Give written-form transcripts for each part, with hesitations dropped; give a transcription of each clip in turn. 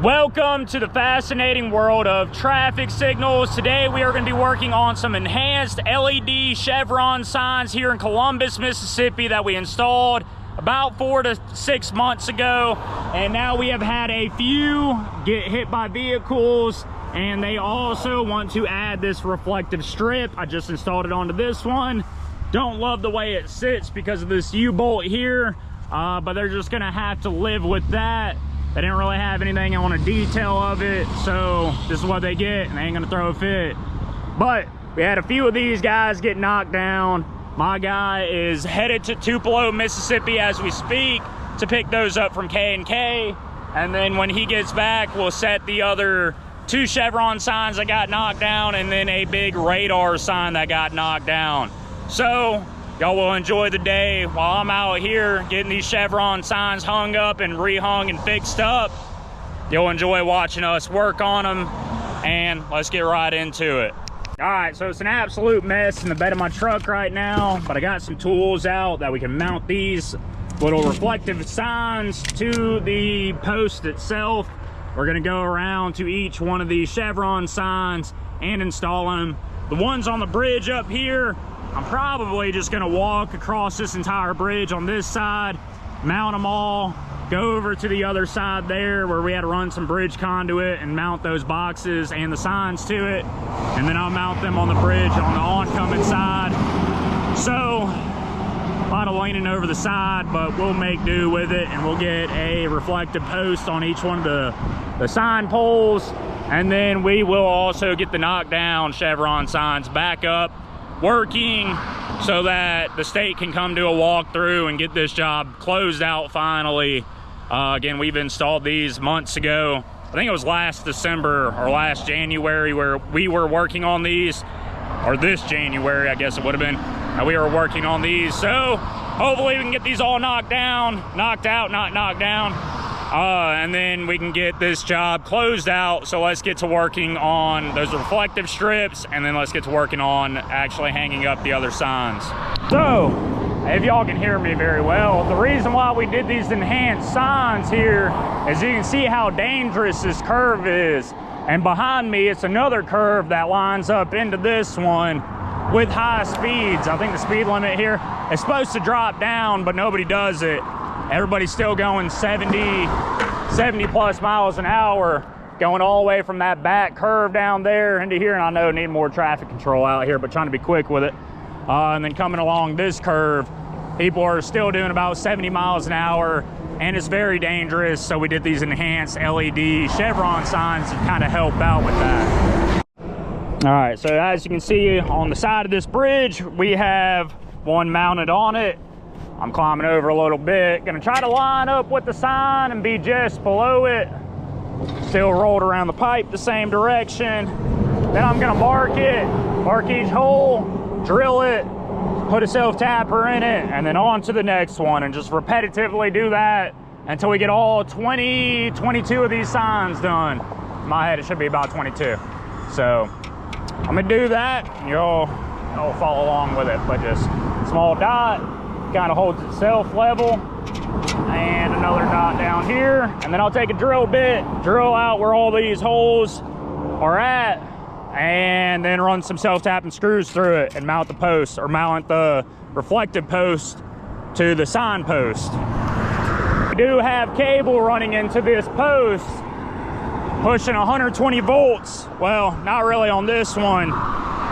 Welcome to the fascinating world of traffic signals. Today we are going to be working on some enhanced LED chevron signs here in Columbus, Mississippi that we installed about 4 to 6 months ago. And now we have had a few get hit by vehicles, and they also want to add this reflective strip. I just installed it onto this one. Don't love the way it sits because of this U-bolt here, but they're just going to have to live with that. They didn't really have anything on a detail of it, so this is what they get, and they ain't gonna throw a fit. But we had a few of these guys get knocked down. My guy is headed to Tupelo, Mississippi as we speak to pick those up from K&K. And then when he gets back, we'll set the other 2 chevron signs that got knocked down and then a big radar sign that got knocked down. So y'all will enjoy the day while I'm out here getting these chevron signs hung up and rehung and fixed up. You'll enjoy watching us work on them, and let's get right into it. All right, so it's an absolute mess in the bed of my truck right now, but I got some tools out that we can mount these little reflective signs to the post itself. We're gonna go around to each one of these chevron signs and install them. The ones on the bridge up here, I'm probably just gonna walk across this entire bridge on this side, mount them all, go over to the other side there where we had to run some bridge conduit and mount those boxes and the signs to it. And then I'll mount them on the bridge on the oncoming side. So, a lot of leaning over the side, but we'll make do with it, and we'll get a reflective post on each one of the sign poles. And then we will also get the knockdown chevron signs back up working so that the state can come do a walkthrough and get this job closed out finally. Again, we've installed these months ago. I think it was last December or last January where we were working on these, or this January, I guess it would have been. We were working on these. So hopefully we can get these all knocked down, knocked out, not knocked down. And then we can get this job closed out. So let's get to working on those reflective strips, and then let's get to working on actually hanging up the other signs. So, if y'all can hear me very well, the reason why we did these enhanced signs here is you can see how dangerous this curve is. And behind me, it's another curve that lines up into this one with high speeds. I think the speed limit here is supposed to drop down, but nobody does it. Everybody's still going 70 plus miles an hour, going all the way from that back curve down there into here. And I know I need more traffic control out here, but trying to be quick with it. And then coming along this curve, people are still doing about 70 miles an hour, and it's very dangerous. So we did these enhanced LED chevron signs to kind of help out with that. All right, so as you can see on the side of this bridge, we have one mounted on it. I'm climbing over a little bit. Gonna try to line up with the sign and be just below it. Still rolled around the pipe the same direction. Then I'm gonna mark it, mark each hole, drill it, put a self-tapper in it, and then on to the next one, and just repetitively do that until we get all 22 of these signs done. In my head, it should be about 22. So I'm gonna do that, and y'all follow along with it, but just small dot, kind of holds itself level, and another dot down here, and then I'll take a drill bit, drill out where all these holes are at, and then run some self-tapping screws through it and mount the post, or mount the reflective post to the sign post. We do have cable running into this post pushing 120 volts. Well, not really on this one.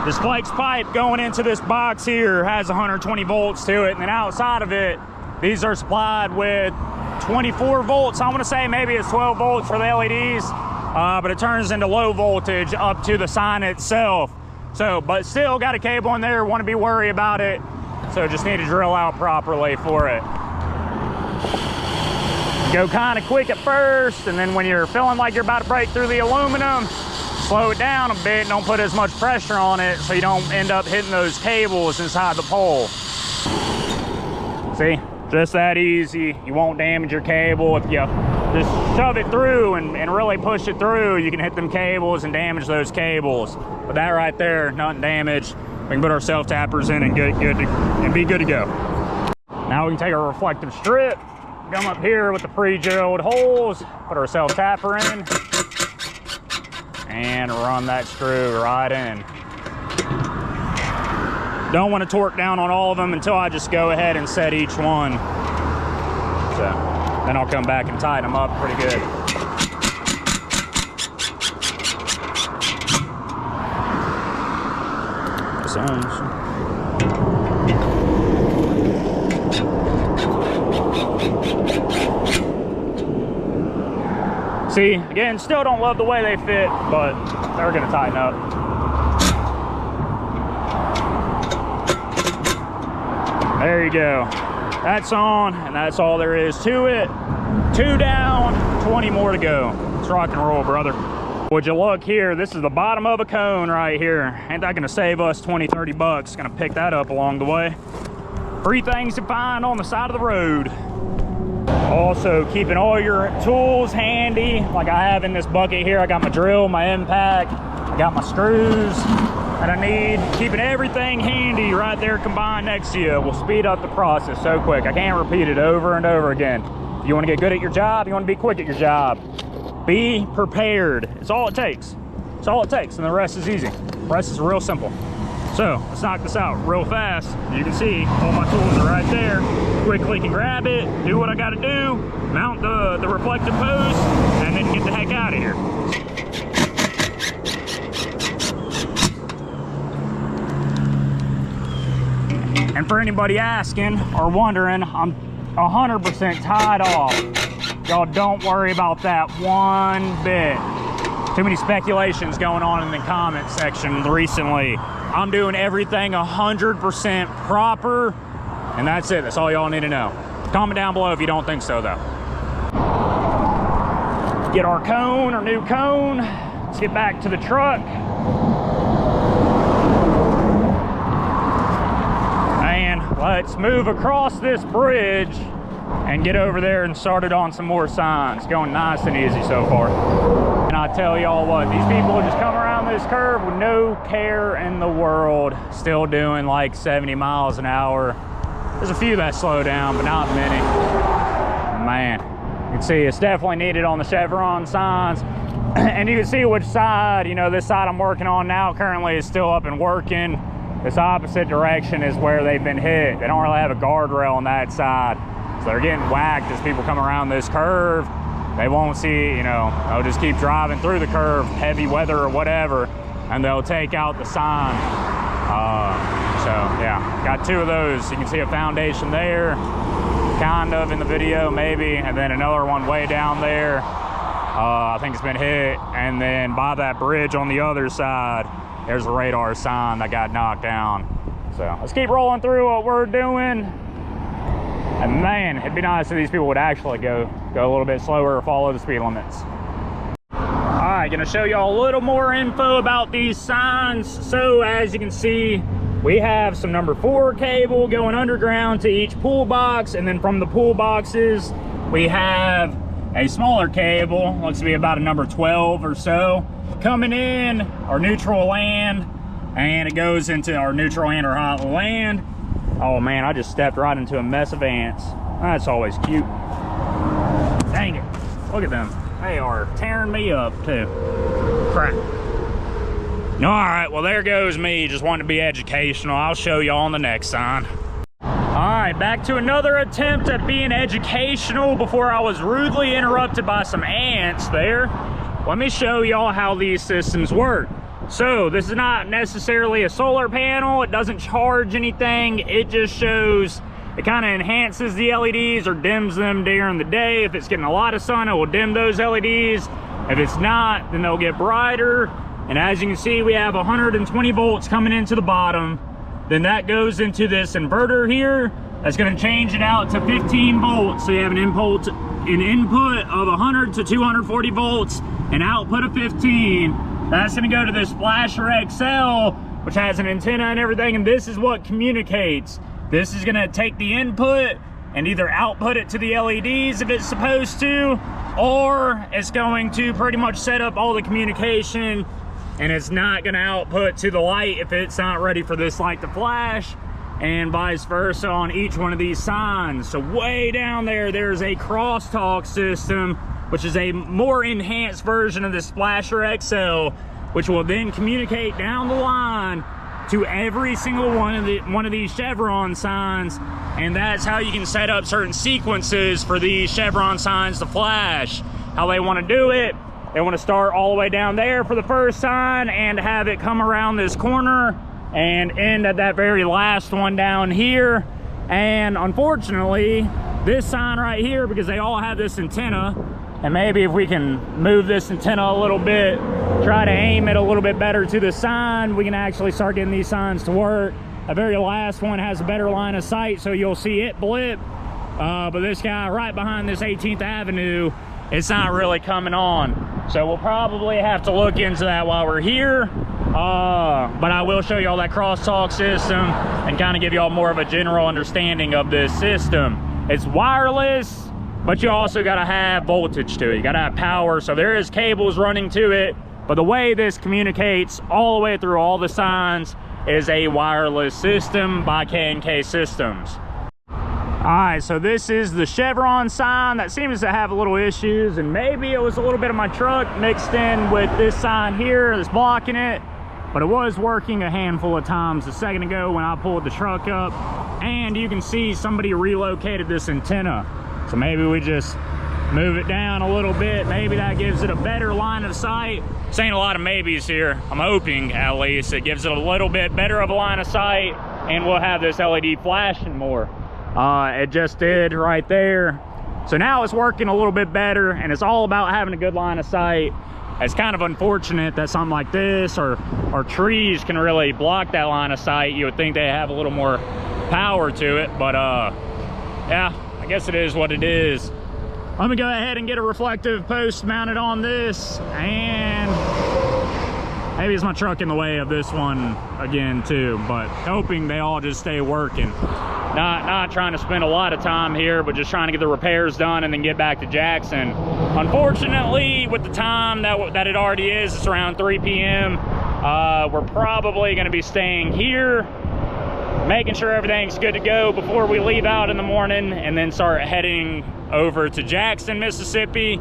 This flex pipe going into this box here has 120 volts to it, and then outside of it, these are supplied with 24 volts. I want to say maybe it's 12 volts for the LEDs, but it turns into low voltage up to the sign itself. So, but still got a cable in there, want to be worried about it, so just need to drill out properly for it. Go kind of quick at first, and then when you're feeling like you're about to break through the aluminum, slow it down a bit, don't put as much pressure on it so you don't end up hitting those cables inside the pole. See, just that easy. You won't damage your cable. If you just shove it through and really push it through, you can hit them cables and damage those cables. But that right there, nothing damaged. We can put our self-tappers in and be good to go. Now we can take our reflective strip, come up here with the pre-drilled holes, put our self-tapper in, and run that screw right in. Don't want to torque down on all of them until I just go ahead and set each one. So then I'll come back and tighten them up pretty good. See, again, still don't love the way they fit, but they're gonna tighten up. There you go. That's on, and that's all there is to it. 2 down, 20 more to go. Let's rock and roll, brother. Would you look here, this is the bottom of a cone right here. Ain't that gonna save us 20, 30 bucks? Gonna pick that up along the way. Free things to find on the side of the road. Also, keeping all your tools handy, like I have in this bucket here. I got my drill, my impact, I got my screws that I need. Keeping everything handy right there combined next to you will speed up the process so quick. I can't repeat it over and over again. If you want to get good at your job, you want to be quick at your job, be prepared. It's all it takes. It's all it takes, and the rest is easy. The rest is real simple. So let's knock this out real fast. You can see all my tools are right there. Quickly can grab it, do what I gotta do, mount the reflective post, and then get the heck out of here. And for anybody asking or wondering, I'm 100% tied off. Y'all don't worry about that one bit. Too many speculations going on in the comment section recently. I'm doing everything 100% proper, and that's it. That's all y'all need to know. Comment down below if you don't think so, though. Get our cone, our new cone. Let's get back to the truck. And let's move across this bridge and get over there and start it on some more signs. Going nice and easy so far. And I tell y'all what, these people just come around this curve with no care in the world, still doing like 70 miles an hour. There's a few that slow down, but not many. Man, you can see it's definitely needed on the Chevron signs. And you can see which side, you know, this side I'm working on now currently is still up and working. This opposite direction is where they've been hit. They don't really have a guardrail on that side. So they're getting whacked as people come around this curve. They won't see, you know, they'll just keep driving through the curve, heavy weather or whatever, and they'll take out the sign. So yeah, got 2 of those. You can see a foundation there, kind of in the video maybe, and then another one way down there. I think it's been hit. And then by that bridge on the other side, there's a radar sign that got knocked down. So let's keep rolling through what we're doing. And man, it'd be nice if these people would actually go a little bit slower or follow the speed limits. All right, gonna show y'all a little more info about these signs. So as you can see, we have some number 4 cable going underground to each pool box, and then from the pool boxes, we have a smaller cable, looks to be about a number 12 or so, coming in our neutral land, and it goes into our neutral and our hot land. Oh man, I just stepped right into a mess of ants. That's always cute. Dang it, look at them. They are tearing me up too. Crap. All right, well there goes me, just wanting to be educational. I'll show y'all on the next sign. All right, back to another attempt at being educational before I was rudely interrupted by some ants there. Let me show y'all how these systems work. So this is not necessarily a solar panel. It doesn't charge anything. It just shows, it kind of enhances the LEDs or dims them during the day. If it's getting a lot of sun, it will dim those LEDs. If it's not, then they'll get brighter. And as you can see, we have 120 volts coming into the bottom. Then that goes into this inverter here. That's gonna change it out to 15 volts. So you have an input of 100 to 240 volts, an output of 15. That's gonna go to this Splasher XL, which has an antenna and everything, and this is what communicates. This is gonna take the input and either output it to the LEDs if it's supposed to, or it's going to pretty much set up all the communication, and it's not gonna output to the light if it's not ready for this light to flash. and vice versa on each one of these signs. So way down there, there's a crosstalk system, which is a more enhanced version of the Splasher XL, which will then communicate down the line to every single one of these chevron signs, and that's how you can set up certain sequences for these chevron signs to flash. How they want to do it, they want to start all the way down there for the first sign and have it come around this corner and end at that very last one down here. And unfortunately, this sign right here, because they all have this antenna, and maybe if we can move this antenna a little bit, try to aim it a little bit better to the sign, we can actually start getting these signs to work. The very last one has a better line of sight, so you'll see it blip. But this guy right behind this 18th Avenue, it's not really coming on. So we'll probably have to look into that while we're here. But I will show you all that crosstalk system and kind of give you all more of a general understanding of this system. It's wireless, but you also got to have voltage to it. You got to have power, so there is cables running to it. But the way this communicates all the way through all the signs is a wireless system by K&K Systems. All right, so this is the chevron sign that seems to have a little issues, and maybe it was a little bit of my truck mixed in with this sign here that's blocking it. But it was working a handful of times a second ago when I pulled the truck up, and you can see somebody relocated this antenna. So maybe we just move it down a little bit. Maybe that gives it a better line of sight. Saying a lot of maybes here. I'm hoping at least it gives it a little bit better of a line of sight, and we'll have this LED flashing more. It just did right there. So now it's working a little bit better, and it's all about having a good line of sight. It's kind of unfortunate that something like this or trees can really block that line of sight. You would think they have a little more power to it, but yeah, I guess it is what it is. Let me go ahead and get a reflective post mounted on this, and maybe it's my truck in the way of this one again too, but hoping they all just stay working. Not trying to spend a lot of time here, but just trying to get the repairs done and then get back to Jackson. Unfortunately, with the time that it already is, it's around 3 p.m. We're probably going to be staying here, making sure everything's good to go before we leave out in the morning, and then start heading over to Jackson, Mississippi,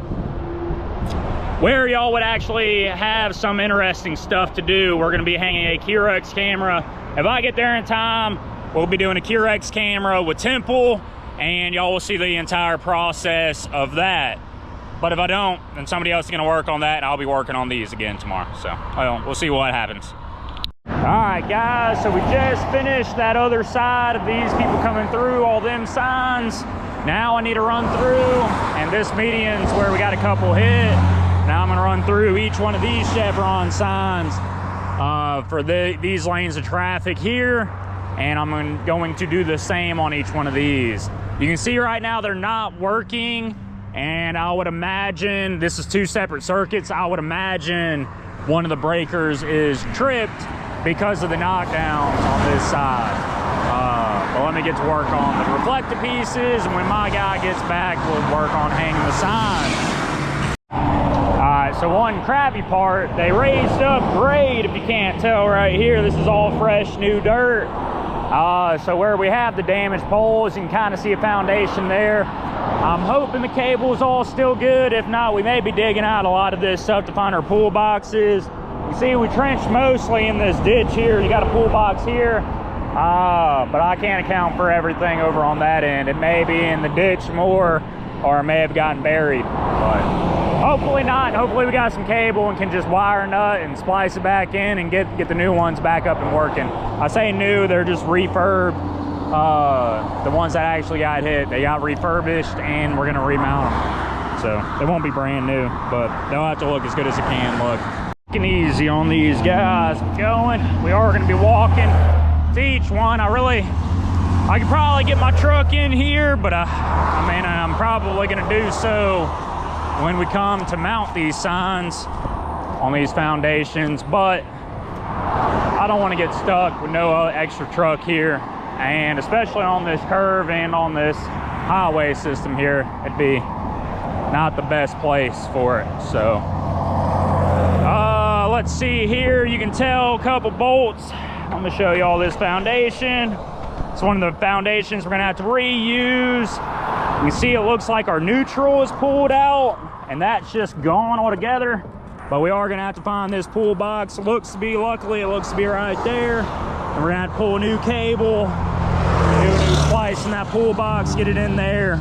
where y'all would actually have some interesting stuff to do. We're going to be hanging a Curex camera. If I get there in time, we'll be doing a Curex camera with Temple, and y'all will see the entire process of that. But if I don't, then somebody else is going to work on that, and I'll be working on these again tomorrow. So we'll see what happens. All right, guys, so we just finished that other side of these people coming through, all them signs. Now I need to run through, and this median's where we got a couple hit. Now I'm going to run through each one of these chevron signs for these lanes of traffic here, and I'm going to do the same on each one of these. You can see right now they're not working, and I would imagine this is two separate circuits. I would imagine one of the breakers is tripped because of the knockdowns on this side. But let me get to work on the reflective pieces, and when my guy gets back, we'll work on hanging the signs. All right, so one crappy part, they raised up grade, if you can't tell right here. This is all fresh, new dirt. So where we have the damaged poles, you can kind of see a foundation there. I'm hoping the cable's all still good. If not, we may be digging out a lot of this stuff to find our pool boxes. You see, we trenched mostly in this ditch here. You got a pool box here. But I can't account for everything over on that end. It may be in the ditch more, or it may have gotten buried, but hopefully not. Hopefully we got some cable and can just wire a nut and splice it back in and get the new ones back up and working. I say new, they're just refurbed. The ones that actually got hit, they got refurbished, and we're gonna remount them. So they won't be brand new, but they'll have to look as good as it can look. Taking easy on these guys. Going, we are gonna be walking to each one. I could probably get my truck in here, but I mean, I'm probably gonna do so when we come to mount these signs on these foundations, but I don't want to get stuck with no extra truck here, and especially on this curve and on this highway system here, it'd be not the best place for it. So let's see here. You can tell a couple bolts. I'm gonna show you all this foundation. It's one of the foundations we're gonna have to reuse. You can see it looks like our neutral is pulled out and that's just gone altogether. But we are gonna have to find this pull box. Luckily it looks to be right there. And we're gonna have to pull a new cable, do a new splice in that pull box, get it in there.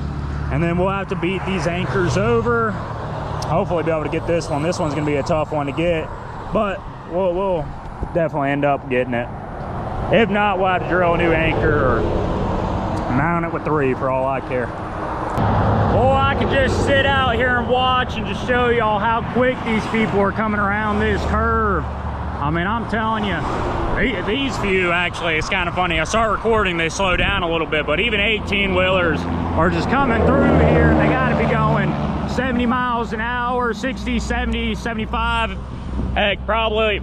And then we'll have to beat these anchors over. Hopefully be able to get this one. This one's gonna be a tough one to get, but we'll definitely end up getting it. If not, we'll have to drill a new anchor or mount it with 3 for all I care. Or I could just sit out here and watch and just show y'all how quick these people are coming around this curve. I mean, I'm telling you, these few actually, it's kind of funny. I start recording, they slow down a little bit, but even 18-wheelers are just coming through here. They gotta be going 70 miles an hour, 60, 70, 75. Heck, probably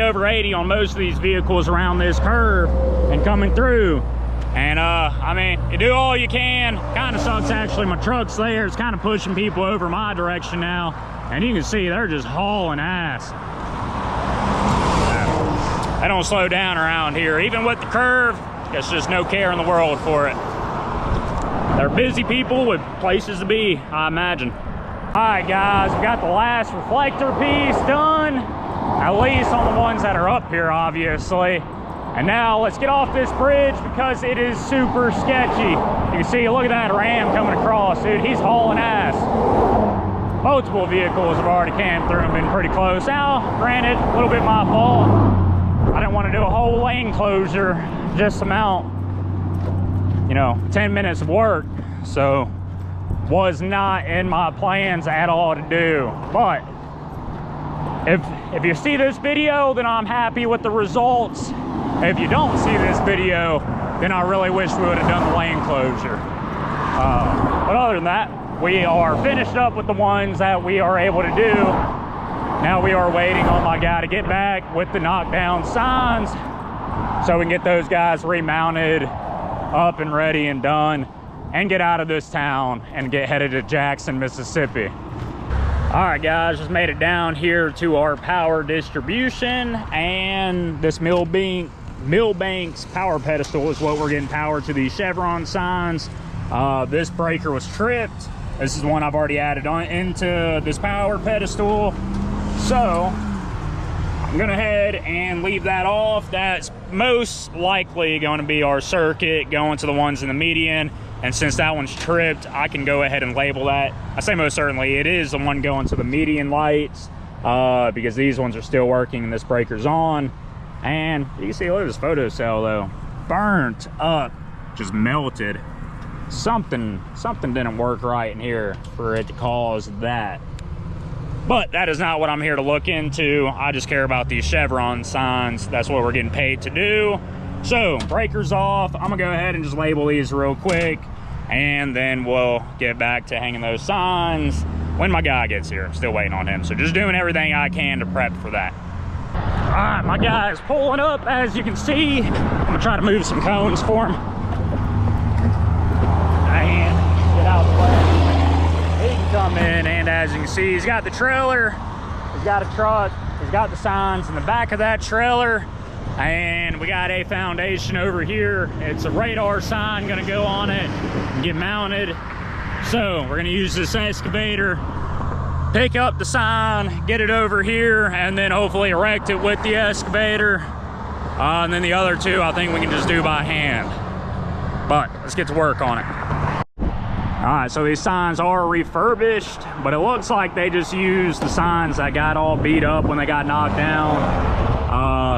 over 80 on most of these vehicles around this curve and coming through. And I mean, you do all you can. Kind of sucks actually, my truck's there. It's kind of pushing people over my direction now. And you can see they're just hauling ass. They don't slow down around here. Even with the curve, there's just no care in the world for it. They're busy people with places to be, I imagine. All right, guys, we got the last reflector piece done, at least on the ones that are up here, obviously. And now let's get off this bridge because it is super sketchy. You can see, look at that Ram coming across, dude. He's hauling ass. Multiple vehicles have already came through and been pretty close. Now, granted, a little bit my fault. I didn't want to do a whole lane closure, just amount, 10 minutes of work. So, was not in my plans at all to do. But if you see this video, then I'm happy with the results. If you don't see this video, then I really wish we would have done the lane closure. But other than that, we are finished up with the ones that we are able to do. Now we are waiting on my guy to get back with the knockdown signs so we can get those guys remounted, up and ready and done, and get out of this town and get headed to Jackson, Mississippi. All right, guys, just made it down here to our power distribution, and this Millbanks power pedestal is what we're getting power to these chevron signs. This breaker was tripped. This is one I've already added on into this power pedestal. So I'm gonna head and leave that off. That's most likely going to be our circuit going to the ones in the median. And since that one's tripped, I can go ahead and label that. I say most certainly it is the one going to the median lights because these ones are still working and this breaker's on. And you can see, look at this photo cell though. Burnt up, just melted. Something didn't work right in here for it to cause that. But that is not what I'm here to look into. I just care about these chevron signs. That's what we're getting paid to do. So, breakers off. I'm gonna go ahead and just label these real quick, and then we'll get back to hanging those signs when my guy gets here. I'm still waiting on him. So just doing everything I can to prep for that. All right, my guy is pulling up, as you can see. I'm gonna try to move some cones for him. And get out the way. He can come in, and as you can see, he's got the trailer, he's got a truck, he's got the signs in the back of that trailer. And we got a foundation over here. It's a radar sign gonna go on it and get mounted. So we're gonna use this excavator, pick up the sign, get it over here, and then hopefully erect it with the excavator. And then the other two, I think we can just do by hand. But let's get to work on it. All right, so these signs are refurbished, but it looks like they just used the signs that got all beat up when they got knocked down.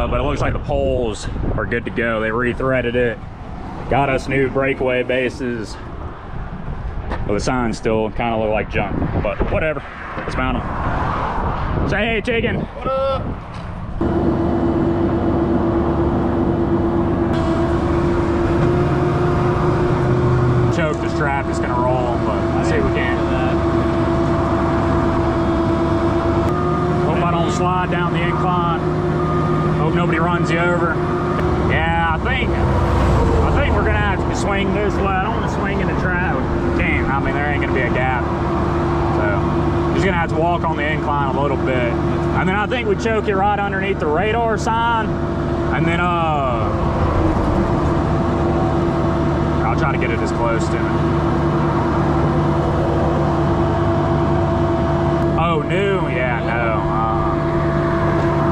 But it looks like the poles are good to go. They re-threaded it, got us new breakaway bases. Well, the signs still kind of look like junk, but whatever. Let's mount them. Say hey, Chicken. What up? Choke this trap is gonna roll, but let's see if we can. Hope I don't slide down the incline. Hope nobody runs you over. Yeah, I think we're gonna have to swing this way. I don't want to swing in the trap. Damn, I mean there ain't gonna be a gap. So just gonna have to walk on the incline a little bit. And then I think we choke it right underneath the radar sign. And then try to get it as close to it. Oh, new? Yeah, no.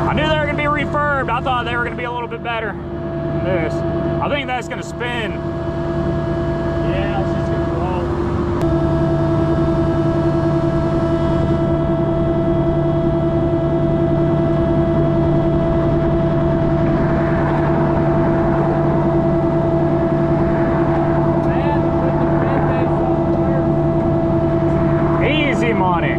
I knew they were going to be refurbed. I thought they were going to be a little bit better than this. I think that's going to spin. Yeah, it's just going to roll. Easy money.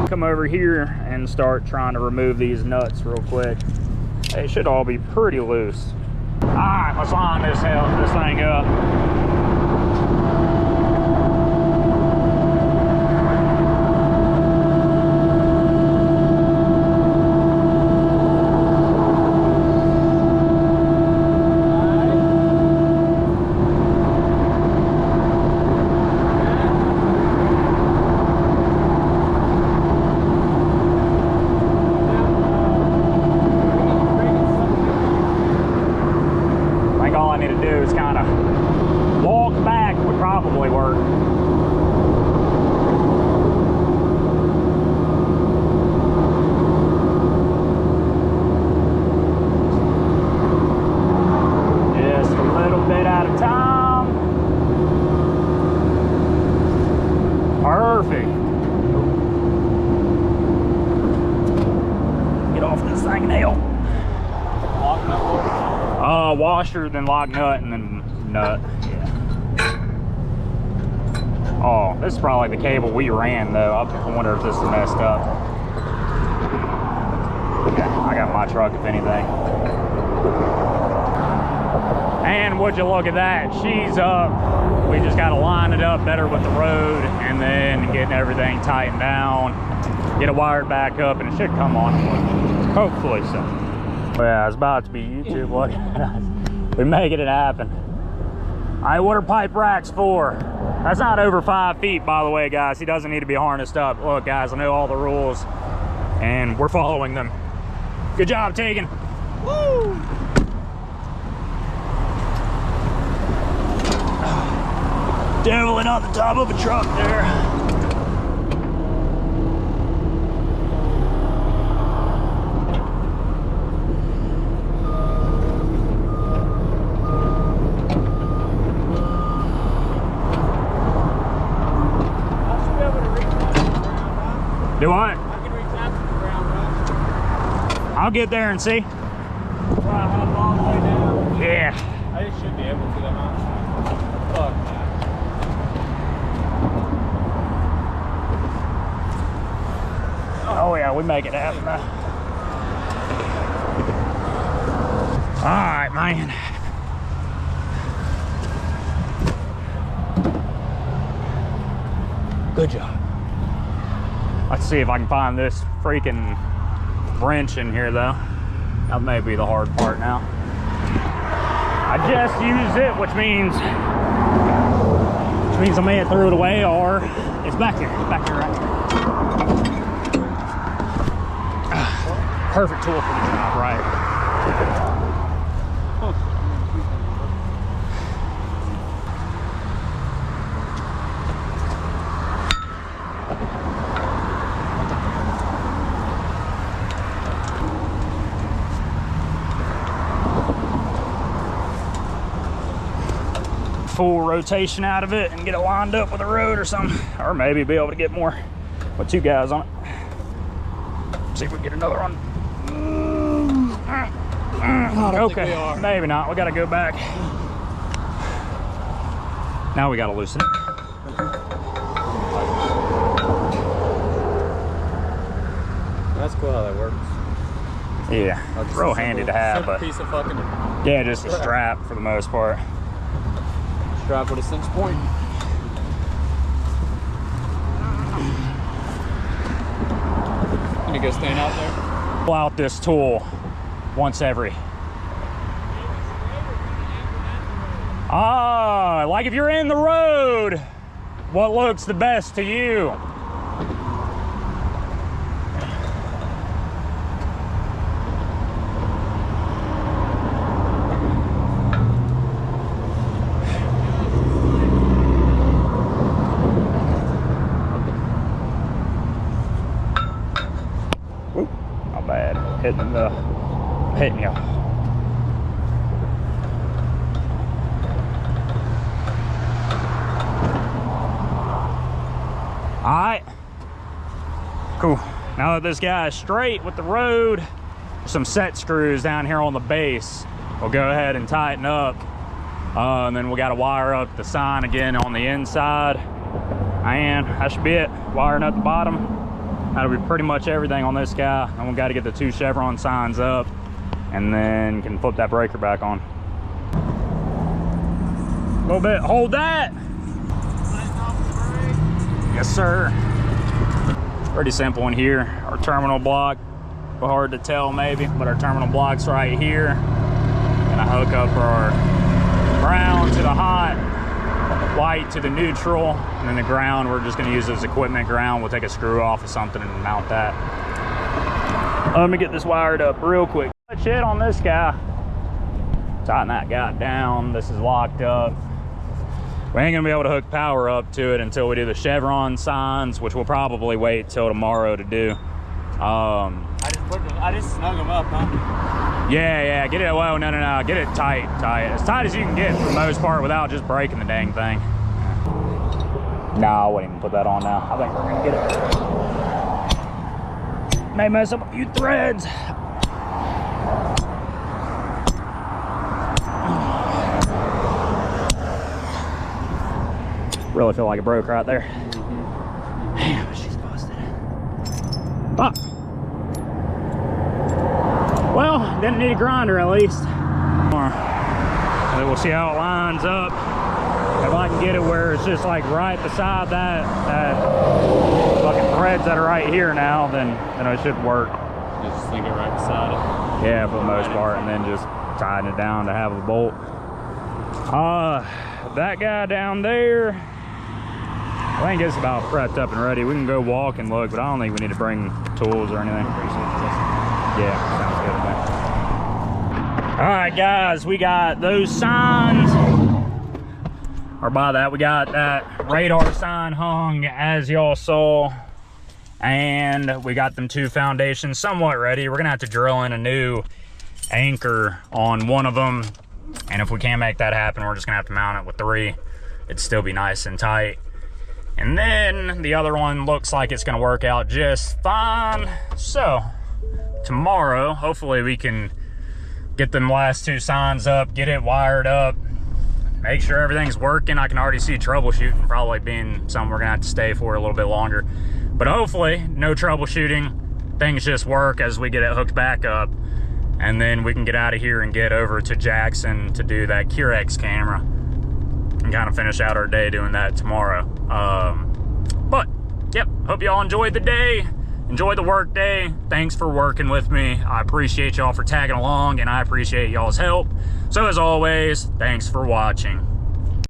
Come over here and start trying to remove these nuts real quick. They should all be pretty loose. All right, let's line this thing up. Perfect. Get off this thing, nail. Lock nut. Washer, then lock nut, and then nut. Yeah. Oh, this is probably the cable we ran though. I wonder if this is messed up. Yeah, I got my truck if anything. And would you look at that? She's up. We just got to line it up better with the road and then getting everything tightened down, get it wired back up, and it should come on. Hopefully so. Yeah, it's about to be YouTube. Look at us. We're making it happen. All right, what are pipe racks for? That's not over 5 feet, by the way, guys. He doesn't need to be harnessed up. Look, guys, I know all the rules, and we're following them. Good job, Tegan. Woo! Deviling on the top of a truck there. Do what? I can reach out to the ground, right? I'll get there and see. Right, hop all the way down. Yeah. I just should be able to, that much. Fuck, man. Oh yeah, we make it happen. All right, man. Good job. Let's see if I can find this freaking wrench in here though. That may be the hard part now. I just used it, which means I may have threw it away, or it's back here right here. Perfect tool for the job, right? Full rotation out of it and get it lined up with a road or something, or maybe be able to get more with 2 guys on it. See if we can get another one. Okay, maybe not. We got to go back. Now we got to loosen it. That's cool how that works. Yeah, it's real handy to have, but piece of fucking yeah, just a strap for the most part. strap with a 6 point. Gonna go stand out there. Pull out this tool once every. Like if you're in the road, what looks the best to you? hitting you. All right, cool. Now that this guy is straight with the road, there's some set screws down here on the base. We'll go ahead and tighten up. And then we got to wire up the sign again on the inside. And that should be it. Wiring up the bottom. That'll be pretty much everything on this guy. And we got to get the 2 Chevron signs up and then can flip that breaker back on. A little bit, hold that. Yes, sir. Pretty simple in here. Our terminal block, hard to tell maybe, but our terminal block's right here. And I hook up our ground to the hot, white to the neutral, and then the ground we're just gonna use as equipment ground. We'll take a screw off of something and mount that. Let me get this wired up real quick. That's it on this guy. Tighten that guy down. This is locked up. We ain't gonna be able to hook power up to it until we do the Chevron signs, which we'll probably wait till tomorrow to do. I just snug them up, huh? Yeah, get it, well, no, get it tight. As tight as you can get for the most part without just breaking the dang thing. No, I wouldn't even put that on now. I think we're gonna get it. May mess up a few threads. Really feel like it broke right there. Damn, she's busted. Ah. Well, didn't need a grinder at least. And then we'll see how it lines up. If I can get it where it's just like right beside that fucking threads that are right here now, then it should work. Just sling it right beside it. Yeah, for the most part, and then just tighten it down to have a bolt. That guy down there, I think it's about prepped up and ready. We can go walk and look, but I don't think we need to bring tools or anything. Yeah, sounds good, man. All right, guys, we got those signs. Or by that, we got that radar sign hung, as y'all saw. And we got them 2 foundations somewhat ready. We're gonna have to drill in a new anchor on one of them. And if we can't make that happen, we're just gonna have to mount it with 3. It'd still be nice and tight. And then the other one looks like it's gonna work out just fine. So tomorrow, hopefully we can get them last 2 signs up, get it wired up, make sure everything's working. I can already see troubleshooting probably being something we're gonna have to stay for a little bit longer. But hopefully, no troubleshooting. Things just work as we get it hooked back up. And then we can get out of here and get over to Jackson to do that Curex camera. And kind of finish out our day doing that tomorrow. But, yep, hope y'all enjoyed the day. Enjoy the work day. Thanks for working with me. I appreciate y'all for tagging along, and I appreciate y'all's help. So as always, thanks for watching.